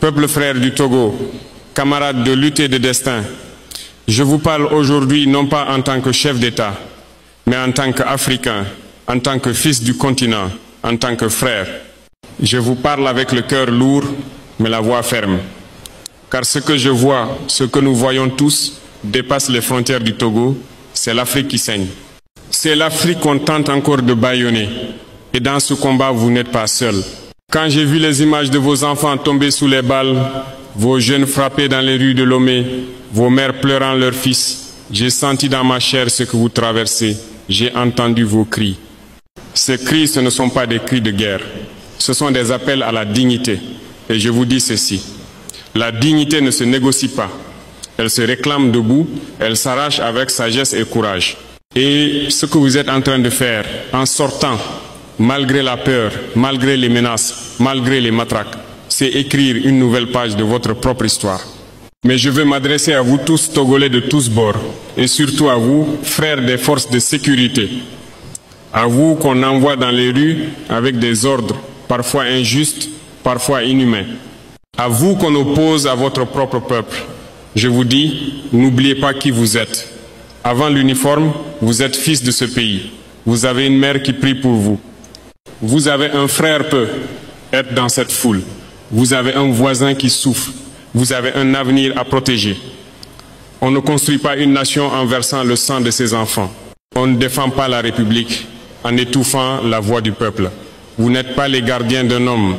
peuple frère du Togo, camarades de lutte et de destin, je vous parle aujourd'hui non pas en tant que chef d'État, mais en tant qu'Africain, en tant que fils du continent, en tant que frère. Je vous parle avec le cœur lourd, mais la voix ferme. Car ce que je vois, ce que nous voyons tous, dépasse les frontières du Togo, c'est l'Afrique qui saigne. C'est l'Afrique qu'on tente encore de bâillonner. Et dans ce combat, vous n'êtes pas seul. Quand j'ai vu les images de vos enfants tomber sous les balles, vos jeunes frappés dans les rues de Lomé, vos mères pleurant leurs fils, j'ai senti dans ma chair ce que vous traversez. J'ai entendu vos cris. Ces cris, ce ne sont pas des cris de guerre. Ce sont des appels à la dignité. Et je vous dis ceci. La dignité ne se négocie pas. Elle se réclame debout, elle s'arrache avec sagesse et courage. Et ce que vous êtes en train de faire, en sortant, malgré la peur, malgré les menaces, malgré les matraques, c'est écrire une nouvelle page de votre propre histoire. Mais je veux m'adresser à vous tous, Togolais de tous bords, et surtout à vous, frères des forces de sécurité. À vous qu'on envoie dans les rues avec des ordres, parfois injustes, parfois inhumains. À vous qu'on oppose à votre propre peuple. Je vous dis, n'oubliez pas qui vous êtes. Avant l'uniforme, vous êtes fils de ce pays. Vous avez une mère qui prie pour vous. Vous avez un frère peut être dans cette foule. Vous avez un voisin qui souffre. Vous avez un avenir à protéger. On ne construit pas une nation en versant le sang de ses enfants. On ne défend pas la République en étouffant la voix du peuple. Vous n'êtes pas les gardiens d'un homme.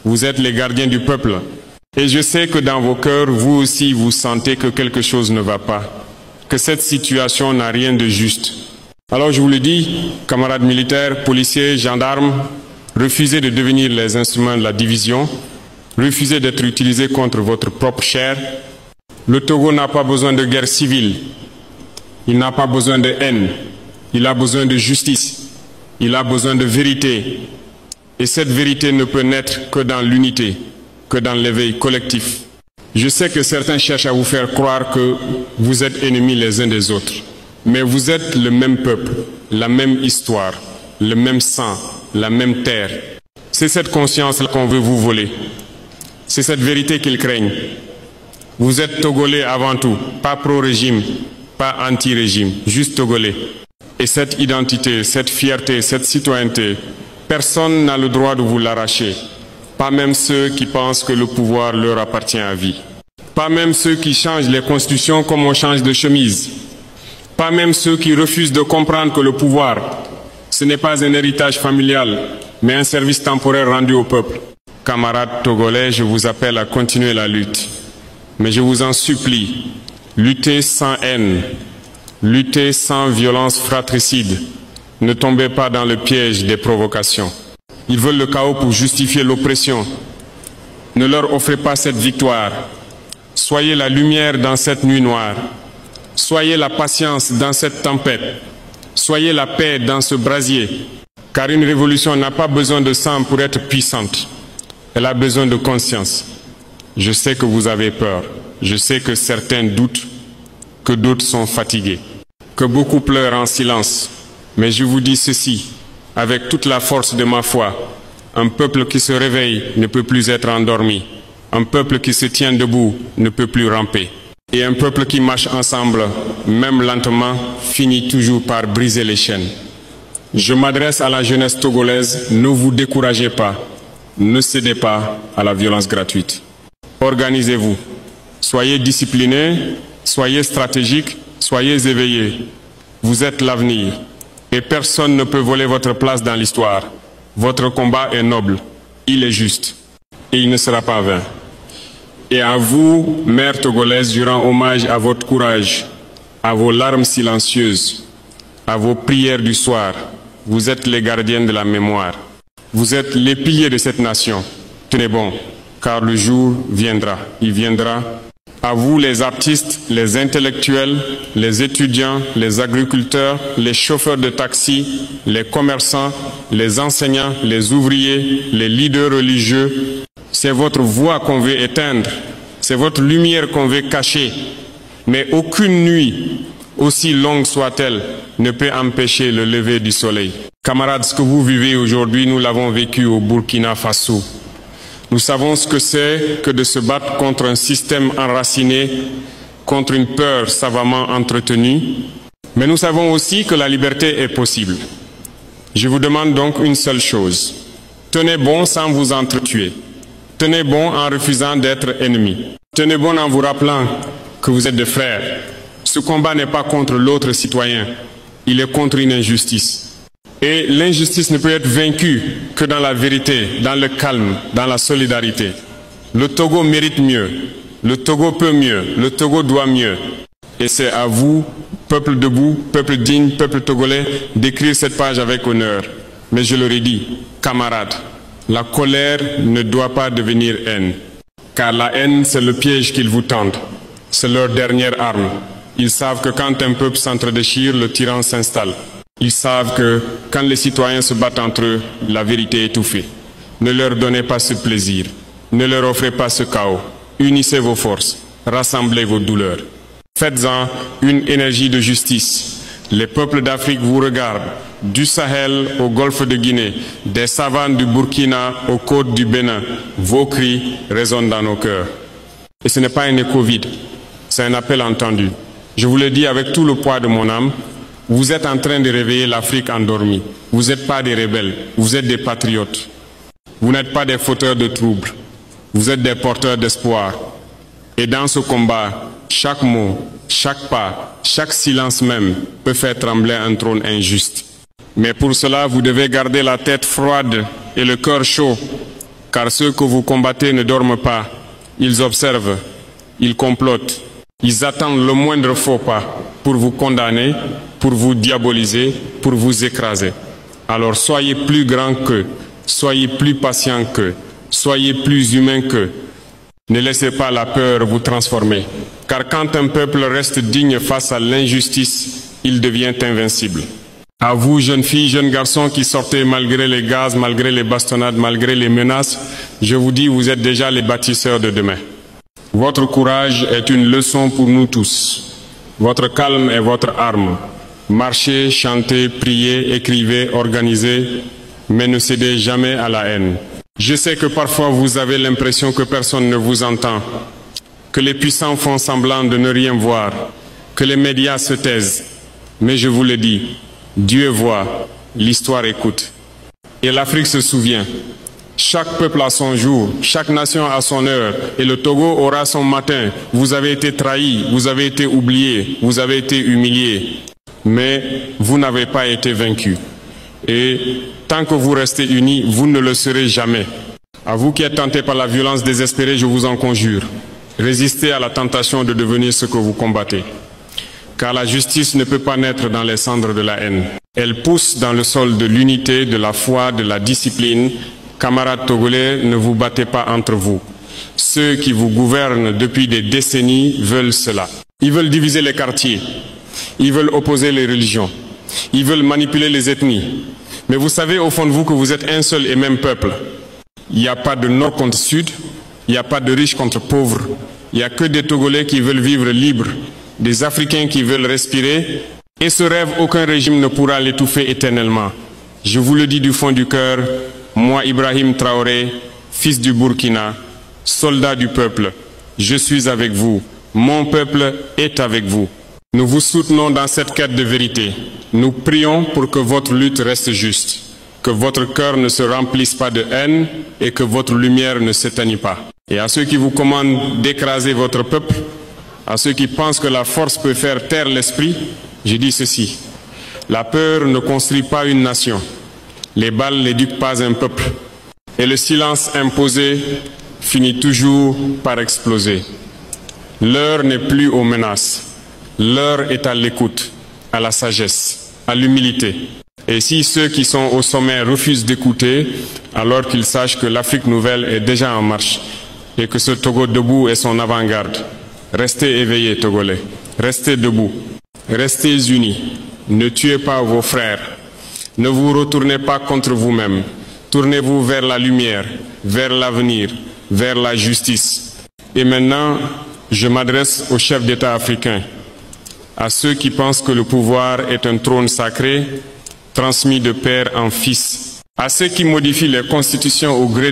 Vous êtes les gardiens du peuple. Et je sais que dans vos cœurs, vous aussi, vous sentez que quelque chose ne va pas, que cette situation n'a rien de juste. Alors je vous le dis, camarades militaires, policiers, gendarmes, refusez de devenir les instruments de la division, refusez d'être utilisés contre votre propre chair. Le Togo n'a pas besoin de guerre civile, il n'a pas besoin de haine, il a besoin de justice, il a besoin de vérité. Et cette vérité ne peut naître que dans l'unité, que dans l'éveil collectif. Je sais que certains cherchent à vous faire croire que vous êtes ennemis les uns des autres. Mais vous êtes le même peuple, la même histoire, le même sang, la même terre. C'est cette conscience-là qu'on veut vous voler. C'est cette vérité qu'ils craignent. Vous êtes Togolais avant tout, pas pro-régime, pas anti-régime, juste Togolais. Et cette identité, cette fierté, cette citoyenneté, personne n'a le droit de vous l'arracher. Pas même ceux qui pensent que le pouvoir leur appartient à vie. Pas même ceux qui changent les constitutions comme on change de chemise. Pas même ceux qui refusent de comprendre que le pouvoir, ce n'est pas un héritage familial, mais un service temporaire rendu au peuple. Camarades togolais, je vous appelle à continuer la lutte. Mais je vous en supplie, luttez sans haine, luttez sans violence fratricide. Ne tombez pas dans le piège des provocations. Ils veulent le chaos pour justifier l'oppression. Ne leur offrez pas cette victoire. Soyez la lumière dans cette nuit noire. Soyez la patience dans cette tempête. Soyez la paix dans ce brasier. Car une révolution n'a pas besoin de sang pour être puissante. Elle a besoin de conscience. Je sais que vous avez peur. Je sais que certains doutent, que d'autres sont fatigués, que beaucoup pleurent en silence. Mais je vous dis ceci. Avec toute la force de ma foi, un peuple qui se réveille ne peut plus être endormi. Un peuple qui se tient debout ne peut plus ramper. Et un peuple qui marche ensemble, même lentement, finit toujours par briser les chaînes. Je m'adresse à la jeunesse togolaise, ne vous découragez pas, ne cédez pas à la violence gratuite. Organisez-vous, soyez disciplinés, soyez stratégiques, soyez éveillés. Vous êtes l'avenir. Et personne ne peut voler votre place dans l'histoire. Votre combat est noble, il est juste, et il ne sera pas vain. Et à vous, mères togolaises, je rends hommage à votre courage, à vos larmes silencieuses, à vos prières du soir. Vous êtes les gardiennes de la mémoire. Vous êtes les piliers de cette nation. Tenez bon, car le jour viendra, il viendra. À vous les artistes, les intellectuels, les étudiants, les agriculteurs, les chauffeurs de taxi, les commerçants, les enseignants, les ouvriers, les leaders religieux. C'est votre voix qu'on veut éteindre, c'est votre lumière qu'on veut cacher. Mais aucune nuit, aussi longue soit-elle, ne peut empêcher le lever du soleil. Camarades, ce que vous vivez aujourd'hui, nous l'avons vécu au Burkina Faso. Nous savons ce que c'est que de se battre contre un système enraciné, contre une peur savamment entretenue, mais nous savons aussi que la liberté est possible. Je vous demande donc une seule chose. Tenez bon sans vous entretuer. Tenez bon en refusant d'être ennemis. Tenez bon en vous rappelant que vous êtes des frères. Ce combat n'est pas contre l'autre citoyen, il est contre une injustice. Et l'injustice ne peut être vaincue que dans la vérité, dans le calme, dans la solidarité. Le Togo mérite mieux, le Togo peut mieux, le Togo doit mieux. Et c'est à vous, peuple debout, peuple digne, peuple togolais, d'écrire cette page avec honneur. Mais je leur ai dit, camarades, la colère ne doit pas devenir haine. Car la haine, c'est le piège qu'ils vous tendent. C'est leur dernière arme. Ils savent que quand un peuple s'entre-déchire, le tyran s'installe. Ils savent que quand les citoyens se battent entre eux, la vérité est étouffée. Ne leur donnez pas ce plaisir. Ne leur offrez pas ce chaos. Unissez vos forces. Rassemblez vos douleurs. Faites-en une énergie de justice. Les peuples d'Afrique vous regardent, du Sahel au golfe de Guinée, des savanes du Burkina aux côtes du Bénin. Vos cris résonnent dans nos cœurs. Et ce n'est pas un écho vide, c'est un appel entendu. Je vous le dis avec tout le poids de mon âme, vous êtes en train de réveiller l'Afrique endormie. Vous n'êtes pas des rebelles, vous êtes des patriotes. Vous n'êtes pas des fauteurs de troubles, vous êtes des porteurs d'espoir. Et dans ce combat, chaque mot, chaque pas, chaque silence même peut faire trembler un trône injuste. Mais pour cela, vous devez garder la tête froide et le cœur chaud, car ceux que vous combattez ne dorment pas. Ils observent, ils complotent, ils attendent le moindre faux pas pour vous condamner, pour vous diaboliser, pour vous écraser. Alors soyez plus grands qu'eux, soyez plus patients qu'eux, soyez plus humains qu'eux. Ne laissez pas la peur vous transformer, car quand un peuple reste digne face à l'injustice, il devient invincible. À vous, jeunes filles, jeunes garçons qui sortez malgré les gaz, malgré les bastonnades, malgré les menaces, je vous dis, vous êtes déjà les bâtisseurs de demain. Votre courage est une leçon pour nous tous. Votre calme est votre arme. Marchez, chantez, priez, écrivez, organisez, mais ne cédez jamais à la haine. Je sais que parfois vous avez l'impression que personne ne vous entend, que les puissants font semblant de ne rien voir, que les médias se taisent. Mais je vous le dis, Dieu voit, l'histoire écoute. Et l'Afrique se souvient. Chaque peuple a son jour, chaque nation a son heure, et le Togo aura son matin. Vous avez été trahis, vous avez été oubliés, vous avez été humiliés, mais vous n'avez pas été vaincus. Et tant que vous restez unis, vous ne le serez jamais. À vous qui êtes tentés par la violence désespérée, je vous en conjure, résistez à la tentation de devenir ce que vous combattez. Car la justice ne peut pas naître dans les cendres de la haine. Elle pousse dans le sol de l'unité, de la foi, de la discipline. Camarades togolais, ne vous battez pas entre vous. Ceux qui vous gouvernent depuis des décennies veulent cela. Ils veulent diviser les quartiers. Ils veulent opposer les religions. Ils veulent manipuler les ethnies. Mais vous savez au fond de vous que vous êtes un seul et même peuple. Il n'y a pas de nord contre sud. Il n'y a pas de riches contre pauvres. Il n'y a que des Togolais qui veulent vivre libres. Des Africains qui veulent respirer. Et ce rêve, aucun régime ne pourra l'étouffer éternellement. Je vous le dis du fond du cœur. Moi, Ibrahim Traoré, fils du Burkina, soldat du peuple, je suis avec vous. Mon peuple est avec vous. Nous vous soutenons dans cette quête de vérité. Nous prions pour que votre lutte reste juste, que votre cœur ne se remplisse pas de haine et que votre lumière ne s'éteigne pas. Et à ceux qui vous commandent d'écraser votre peuple, à ceux qui pensent que la force peut faire taire l'esprit, je dis ceci. La peur ne construit pas une nation. Les balles n'éduquent pas un peuple. Et le silence imposé finit toujours par exploser. L'heure n'est plus aux menaces. L'heure est à l'écoute, à la sagesse, à l'humilité. Et si ceux qui sont au sommet refusent d'écouter, alors qu'ils sachent que l'Afrique nouvelle est déjà en marche et que ce Togo debout est son avant-garde. Restez éveillés, Togolais. Restez debout. Restez unis. Ne tuez pas vos frères. Ne vous retournez pas contre vous-même. Tournez-vous vers la lumière, vers l'avenir, vers la justice. Et maintenant, je m'adresse aux chefs d'État africains, à ceux qui pensent que le pouvoir est un trône sacré, transmis de père en fils, à ceux qui modifient les constitutions au gré